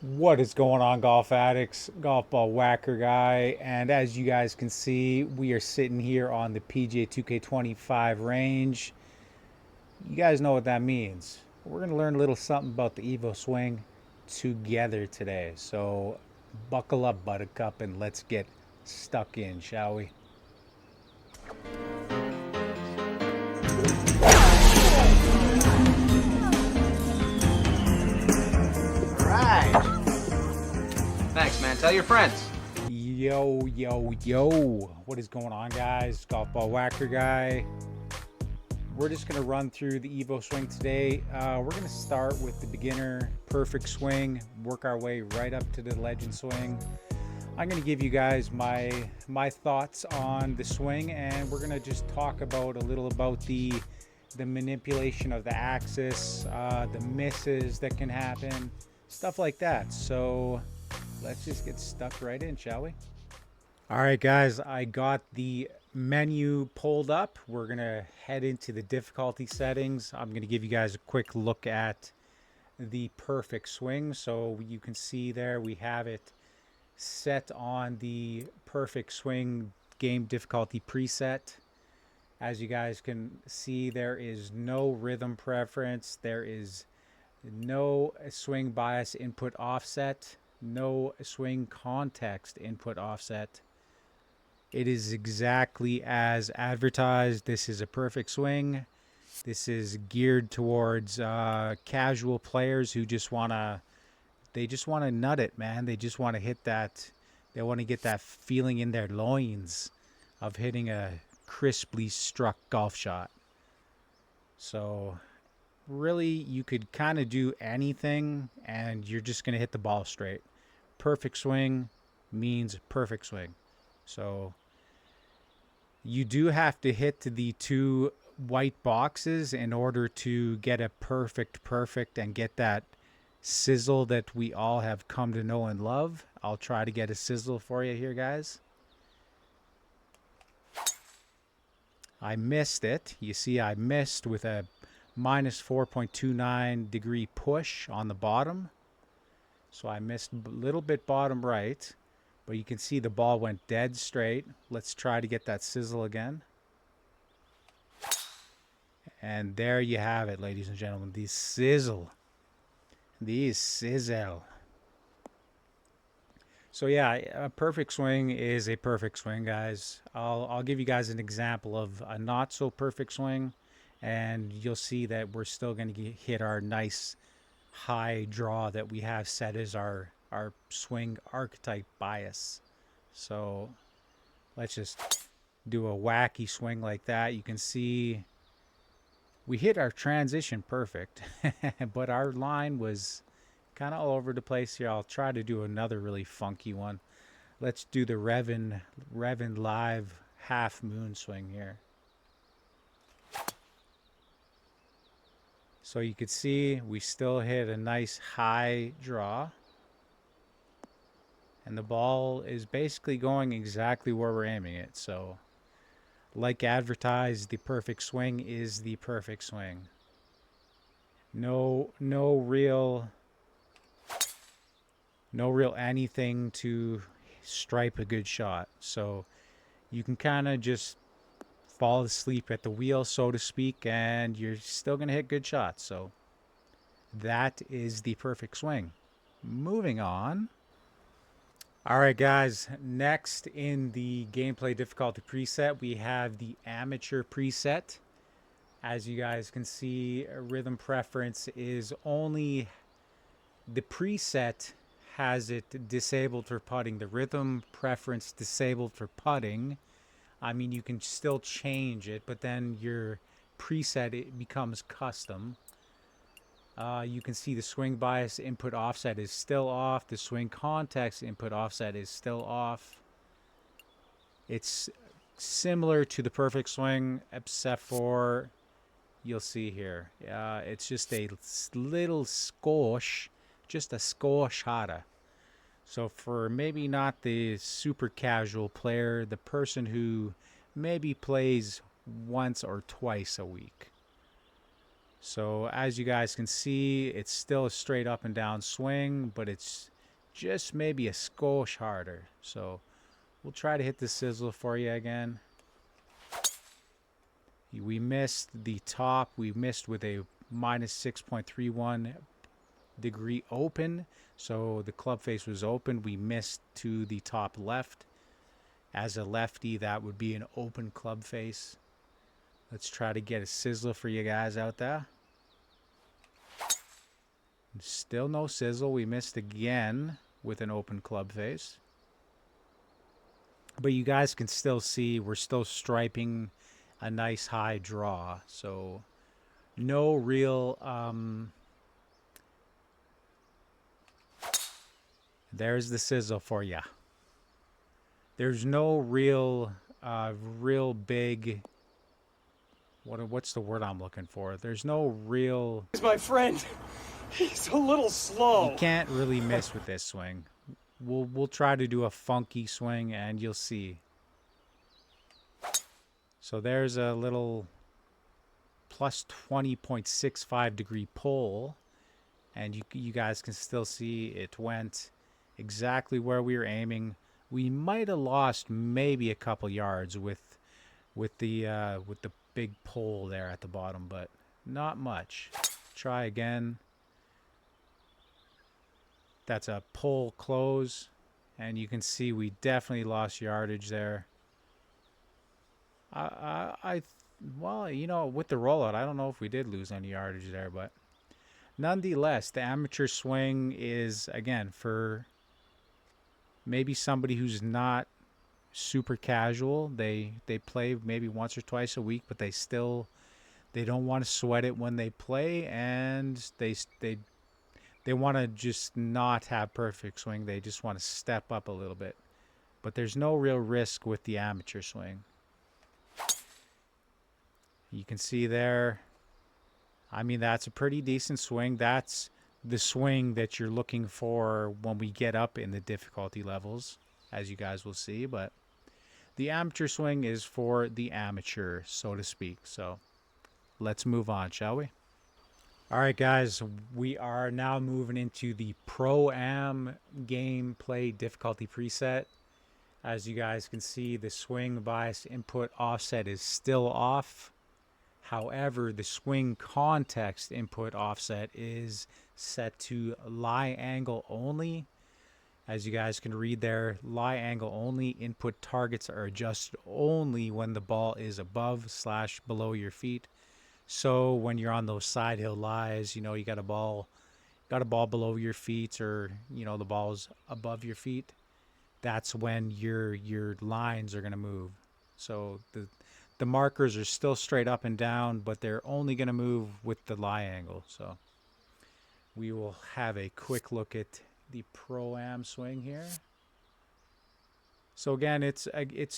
What is going on, golf addicts? Golf ball whacker guy. And as you guys can see, we are sitting here on the PGA 2K25 range. You guys know what that means. We're going to learn a little something about the Evo swing together today. So buckle up, buttercup, and let's get stuck in, shall we? All right. Thanks, man. Tell your friends. Yo, yo, yo. What is going on, guys? Golf ball whacker guy. We're just going to run through the Evo swing today. We're going to start with the beginner perfect swing, work our way right up to the legend swing. I'm going to give you guys my thoughts on the swing, and we're going to just talk about a little about the manipulation of the axis, the misses that can happen, stuff like that. So let's just get stuck right in, shall we? All right, guys, I got the menu pulled up. We're going to head into the difficulty settings. I'm going to give you guys a quick look at the perfect swing. So you can see there we have it set on the perfect swing game difficulty preset. As you guys can see, there is no rhythm preference. There is no swing bias input offset, no swing context input offset. It is exactly as advertised. This is a perfect swing. This is geared towards casual players who just want to nut it, man. They just want to hit that. They want to get that feeling in their loins of hitting a crisply struck golf shot. So really, you could kind of do anything and you're just going to hit the ball straight. Perfect swing means perfect swing. So you do have to hit the two white boxes in order to get a perfect and get that sizzle that we all have come to know and love. I'll try to get a sizzle for you here, guys. I missed it. You see, I missed with a minus 4.29 degree push on the bottom. So I missed a little bit bottom right, but you can see the ball went dead straight. Let's try to get that sizzle again. And there you have it, ladies and gentlemen. The sizzle. The sizzle. So yeah, a perfect swing is a perfect swing, guys. I'll give you guys an example of a not so perfect swing, and you'll see that we're still going to hit our nice high draw that we have set as our swing archetype bias. So let's just do a wacky swing like that. You can see we hit our transition perfect, but our line was kind of all over the place here. I'll try to do another really funky one. Let's do the Revin live half moon swing here. So you can see we still hit a nice high draw. And the ball is basically going exactly where we're aiming it. So like advertised, the perfect swing is the perfect swing. No real anything to stripe a good shot. So you can kind of just fall asleep at the wheel, so to speak, and you're still going to hit good shots. So that is the perfect swing. Moving on. All right, guys. Next in the gameplay difficulty preset, we have the amateur preset. As you guys can see, rhythm preference is only the preset has it disabled for putting. The rhythm preference disabled for putting. I mean, you can still change it, but then your preset, it becomes custom. You can see the swing bias input offset is still off. The swing context input offset is still off. It's similar to the perfect swing, except for, you'll see here, it's just a little skosh, just a skosh harder. So for maybe not the super casual player, the person who maybe plays once or twice a week, So as you guys can see, it's still a straight up and down swing, but it's just maybe a skosh harder. So we'll try to hit the sizzle for you again. We missed the top. We missed with a minus 6.31 degree open. So the club face was open. We missed to the top left. As a lefty, that would be an open club face. Let's try to get a sizzle for you guys out there. Still no sizzle. We missed again with an open club face. But you guys can still see we're still striping a nice high draw. So no real... there's the sizzle for you. There's no real big... What's the word I'm looking for? There's no real... He's my friend. He's a little slow. You can't really miss with this swing. We'll try to do a funky swing and you'll see. So there's a little plus 20.65 degree pull, and you guys can still see it went exactly where we were aiming. We might have lost maybe a couple yards with the big pull there at the bottom, but not much. Try again. That's a pull close, and you can see we definitely lost yardage there. Well, you know, with the rollout, I don't know if we did lose any yardage there, but nonetheless, the amateur swing is, again, for maybe somebody who's not super casual. They play maybe once or twice a week, but they don't want to sweat it when they play, and they want to just not have perfect swing. They just want to step up a little bit. But there's no real risk with the amateur swing. You can see there, I mean, that's a pretty decent swing. That's the swing that you're looking for when we get up in the difficulty levels, as you guys will see. But the amateur swing is for the amateur, so to speak. So let's move on, shall we? All right, guys, we are now moving into the Pro-Am gameplay difficulty preset. As you guys can see, the swing bias input offset is still off. However, the swing context input offset is set to lie angle only. As you guys can read there, lie angle only. Input targets are adjusted only when the ball is above/below your feet. So when you're on those side hill lies, you know, you got a ball below your feet, or you know the ball's above your feet. That's when your lines are going to move. So the markers are still straight up and down, but they're only going to move with the lie angle. So we will have a quick look at the Pro-Am swing here. So again, it's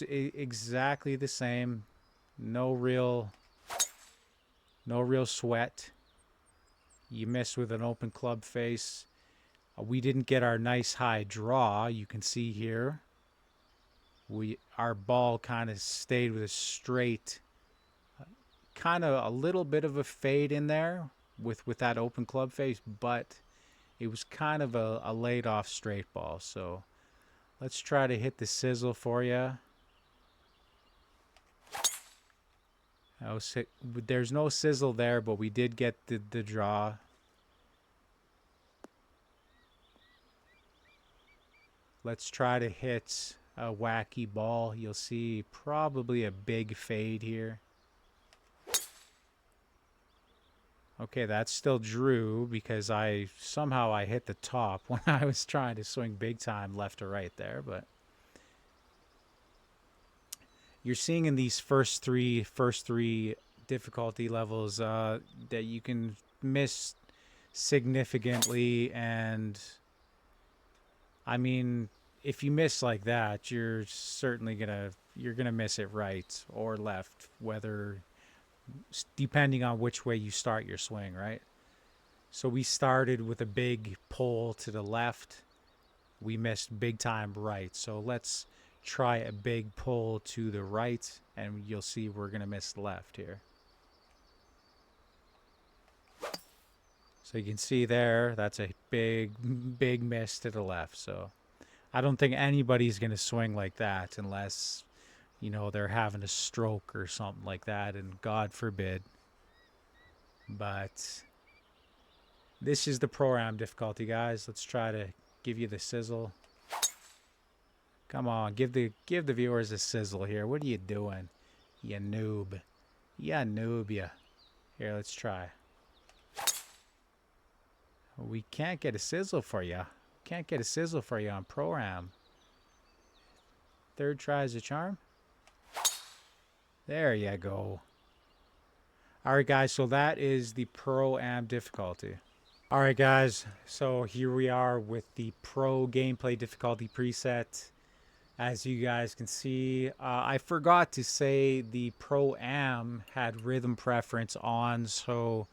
exactly the same. No real sweat. You miss with an open club face. We didn't get our nice high draw. You can see here. Our ball kind of stayed with a straight, kind of a little bit of a fade in there with that open club face, but it was kind of a laid off straight ball. So let's try to hit the sizzle for you. There's no sizzle there, but we did get the draw. Let's try to hit a wacky ball. You'll see probably a big fade here. Okay, that still drew because somehow I hit the top when I was trying to swing big time left to right there, but you're seeing in these first three difficulty levels that you can miss significantly, and I mean, if you miss like that, you're certainly gonna miss it right or left, depending on which way you start your swing, right? So we started with a big pull to the left. We missed big time right. So let's try a big pull to the right, and you'll see we're gonna miss left here. So you can see there, that's a big miss to the left. So I don't think anybody's going to swing like that unless, you know, they're having a stroke or something like that, and God forbid. But this is the Pro-Am difficulty, guys. Let's try to give you the sizzle. Come on, give the viewers a sizzle here. What are you doing? You noob. Yeah, noob, ya. Here, let's try. We can't get a sizzle for you. Can't get a sizzle for you on Pro-Am. Third try is a charm. There you go. Alright guys, so that is the Pro-Am difficulty. Alright guys, so here we are with the Pro gameplay difficulty preset. As you guys can see, I forgot to say the Pro-Am had rhythm preference on, so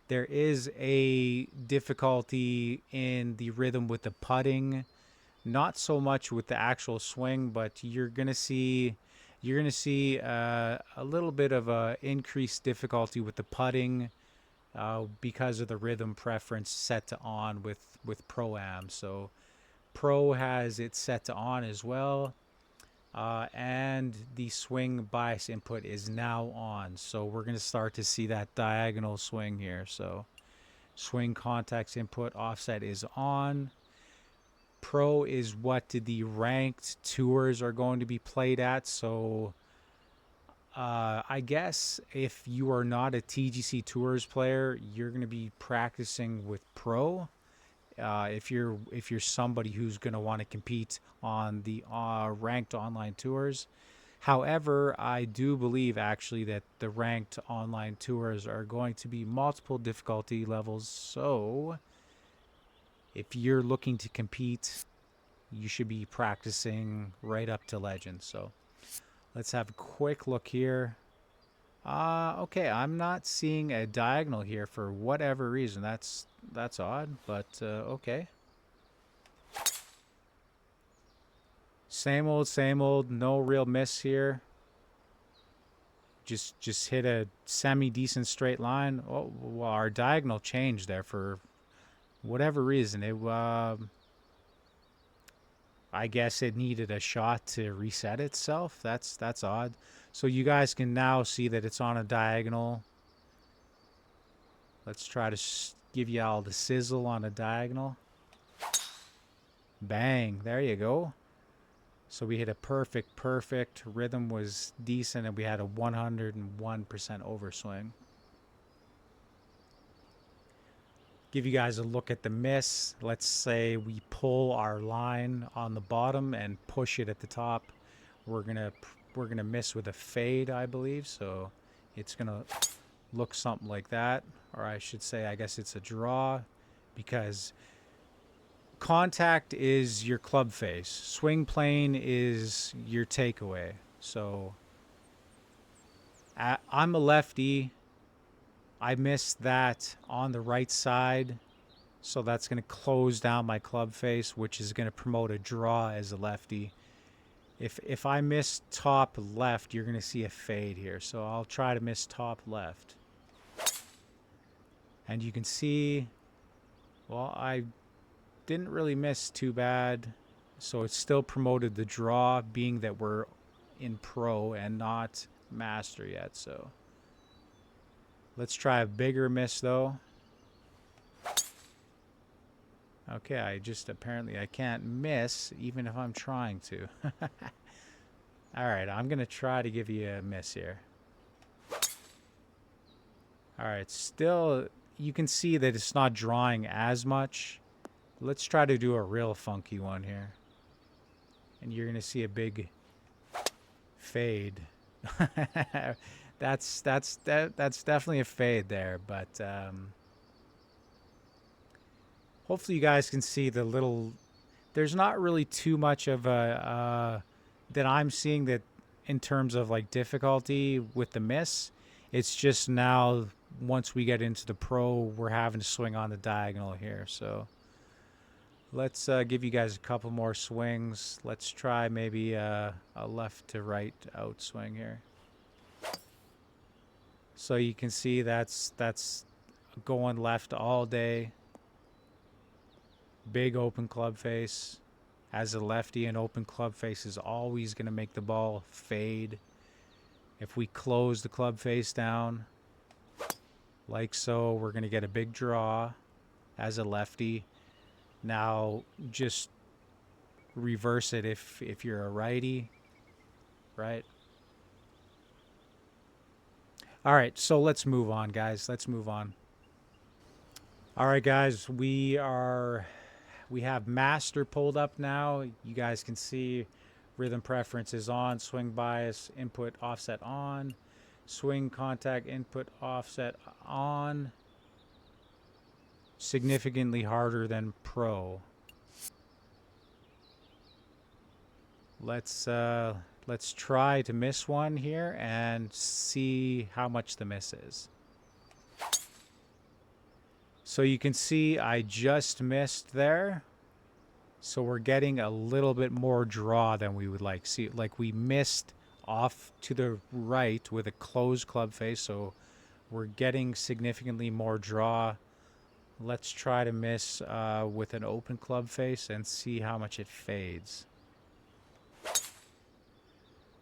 there is a difficulty in the rhythm with the putting. Not so much with the actual swing, but you're gonna see a little bit of a increased difficulty with the putting because of the rhythm preference set to on with Pro-Am. So Pro has it set to on as well, and the swing bias input is now on. So we're going to start to see that diagonal swing here. So swing contacts input offset is on. Pro is what the ranked tours are going to be played at. So I guess if you are not a TGC Tours player, you're going to be practicing with Pro. If you're somebody who's going to want to compete on the ranked online tours. However, I do believe actually that the ranked online tours are going to be multiple difficulty levels. So if you're looking to compete, you should be practicing right up to Legend. So let's have a quick look here. Okay, I'm not seeing a diagonal here for whatever reason. That's odd, but okay. Same old, no real miss here. Just hit a semi-decent straight line. Oh, well, our diagonal changed there for whatever reason. It I guess it needed a shot to reset itself. That's odd. So you guys can now see that it's on a diagonal. Let's try to give you all the sizzle on a diagonal. Bang, there you go. So we hit a perfect. Rhythm was decent, and we had a 101% overswing. Give you guys a look at the miss. Let's say we pull our line on the bottom and push it at the top. We're gonna miss with a fade, I believe. So it's gonna look something like that, or I should say, I guess it's a draw, because contact is your club face, swing plane is your takeaway. So I'm a lefty. I missed that on the right side, so that's going to close down my club face, which is going to promote a draw as a lefty. If I miss top left, you're going to see a fade here. So I'll try to miss top left. And you can see, well, I didn't really miss too bad. So it still promoted the draw, being that we're in Pro and not Master yet. So let's try a bigger miss though. Okay, apparently I can't miss even if I'm trying to. Alright, I'm going to try to give you a miss here. Alright, still, you can see that it's not drawing as much. Let's try to do a real funky one here. And you're going to see a big fade. That's definitely a fade there, but hopefully you guys can see the little, there's not really too much of a that I'm seeing that in terms of like difficulty with the miss. It's just now once we get into the Pro, we're having to swing on the diagonal here. So let's give you guys a couple more swings. Let's try maybe a left to right out swing here. So you can see that's going left all day. Big open club face. As a lefty, an open club face is always going to make the ball fade. If we close the club face down, like so, we're going to get a big draw as a lefty. Now, just reverse it if you're a righty, right? All right, so let's move on, guys. Let's move on. All right, guys, we have master pulled up now. You guys can see rhythm preferences on, swing bias, input offset on, swing contact, input offset on. Significantly harder than pro. Let's try to miss one here and see how much the miss is. So you can see I just missed there. So we're getting a little bit more draw than we would like. See, like we missed off to the right with a closed club face, so we're getting significantly more draw. Let's try to miss with an open club face and see how much it fades.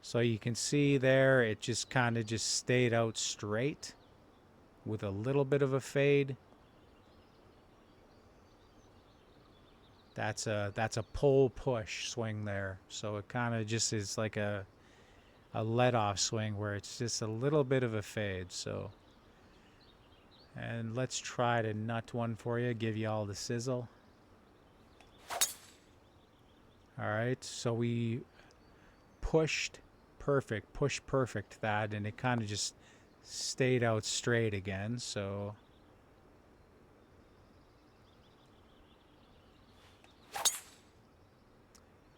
So you can see there, it just kind of just stayed out straight with a little bit of a fade. That's a pull push swing there. So it kind of just is like a let off swing where it's just a little bit of a fade. So, and let's try to nut one for you, give you all the sizzle. All right, so we pushed perfect, push perfect that, and it kind of just stayed out straight again. So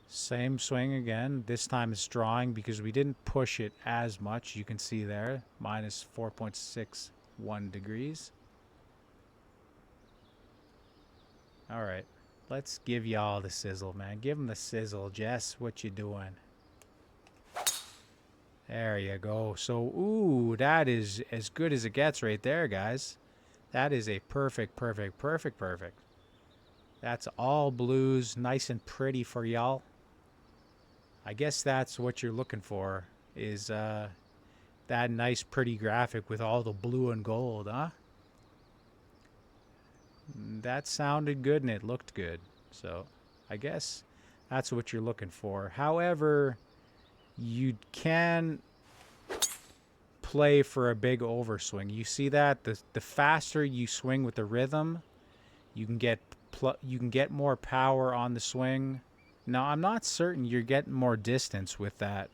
same swing again. This time it's drawing because we didn't push it as much. You can see there, minus 4.61 degrees. All right, let's give y'all the sizzle, man. Give them the sizzle, Jess. What you doing? There you go. So, ooh, that is as good as it gets right there, guys. That is a perfect, perfect, perfect, perfect. That's all blues, nice and pretty for y'all. I guess that's what you're looking for, is that nice pretty graphic with all the blue and gold, huh? That sounded good and it looked good. So I guess that's what you're looking for. However, you can play for a big overswing. You see that? The faster you swing with the rhythm, you can get more power on the swing. Now, I'm not certain you're getting more distance with that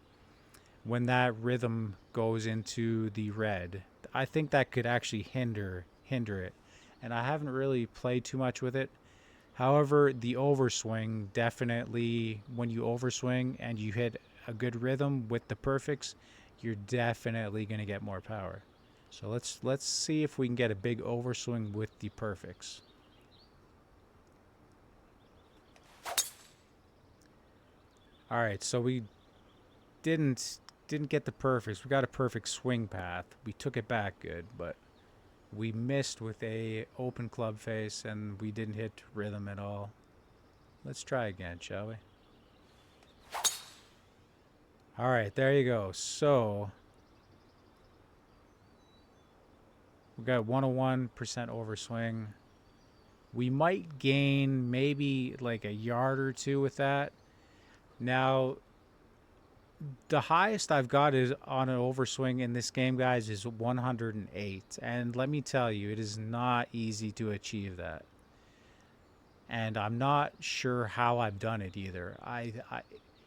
when that rhythm goes into the red. I think that could actually hinder it. And I haven't really played too much with it. However, the overswing, definitely, when you overswing and you hit a good rhythm with the perfects, you're definitely going to get more power. So let's see if we can get a big overswing with the perfects. All right, so we didn't get the perfects. We got a perfect swing path. We took it back good, but we missed with a open club face and we didn't hit rhythm at all. Let's try again, shall we? All right, there you go. So we got 101% overswing. We might gain maybe like a yard or two with that. Now, the highest I've got is on an overswing in this game, guys, is 108. And let me tell you, it is not easy to achieve that. And I'm not sure how I've done it either.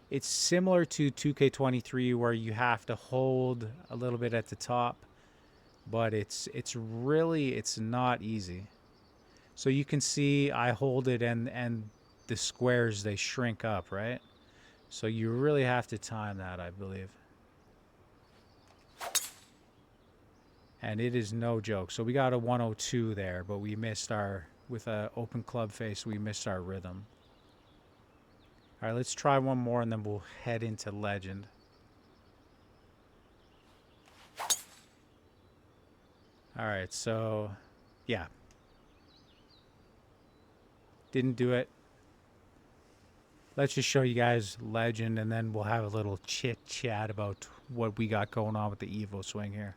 It's similar to 2K23 where you have to hold a little bit at the top, but it's not easy. So you can see I hold it and the squares, they shrink up, right? So you really have to time that, I believe. And it is no joke. So we got a 102 there, but we missed our, with an open club face, we missed our rhythm. All right, let's try one more and then we'll head into Legend. All right, so Yeah. Didn't do it. Let's just show you guys Legend, and then we'll have a little chit chat about what we got going on with the Evo swing here.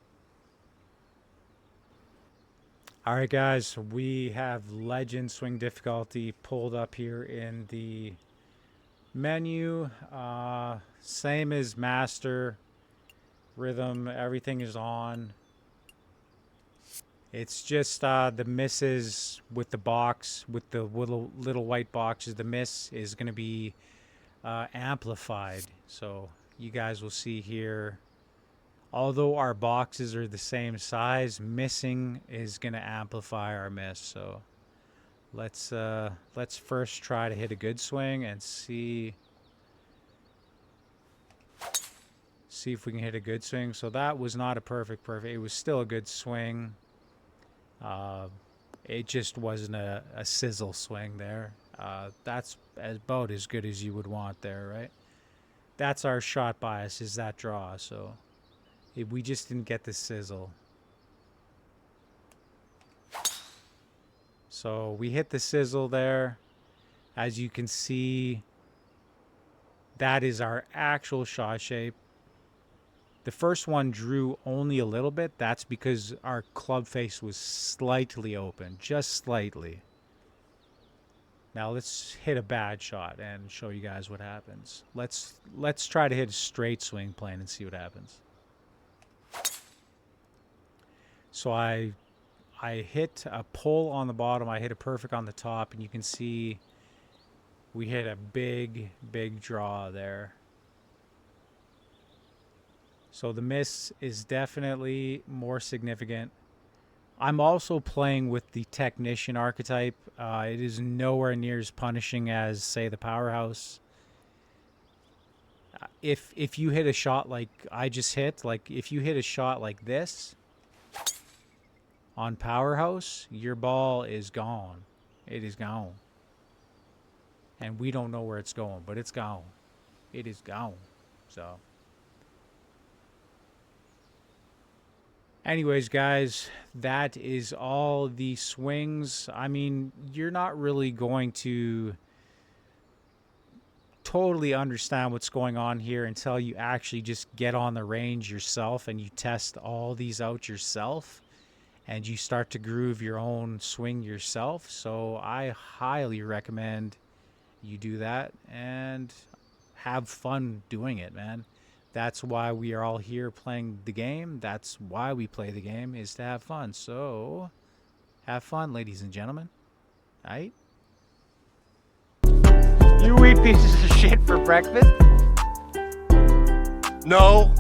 All right, guys, we have Legend swing difficulty pulled up here in the menu. Same as Master, Rhythm, everything is on. It's just the misses with the box, with the little white boxes. The miss is going to be amplified. So you guys will see here, although our boxes are the same size, missing is going to amplify our miss. So let's first try to hit a good swing and see if we can hit a good swing. So that was not a perfect. It was still a good swing. It just wasn't a sizzle swing there. That's about as good as you would want there, right? That's our shot bias, is that draw. So we just didn't get the sizzle. So we hit the sizzle there. As you can see, that is our actual shot shape. The first one drew only a little bit. That's because our club face was slightly open, just slightly. Now let's hit a bad shot and show you guys what happens. Let's try to hit a straight swing plane and see what happens. So I hit a pull on the bottom. I hit a perfect on the top, and you can see we hit a big draw there. So the miss is definitely more significant. I'm also playing with the technician archetype. It is nowhere near as punishing as, say, the powerhouse. If you hit a shot like I just hit, like if you hit a shot like this on powerhouse, your ball is gone. It is gone. And we don't know where it's going, but it's gone. It is gone. So anyways, guys, that is all the swings. I mean, you're not really going to totally understand what's going on here until you actually just get on the range yourself and you test all these out yourself and you start to groove your own swing yourself. So I highly recommend you do that and have fun doing it, man. That's why we are all here playing the game. That's why we play the game, is to have fun. So, have fun, ladies and gentlemen. Alright? You eat pieces of shit for breakfast? No.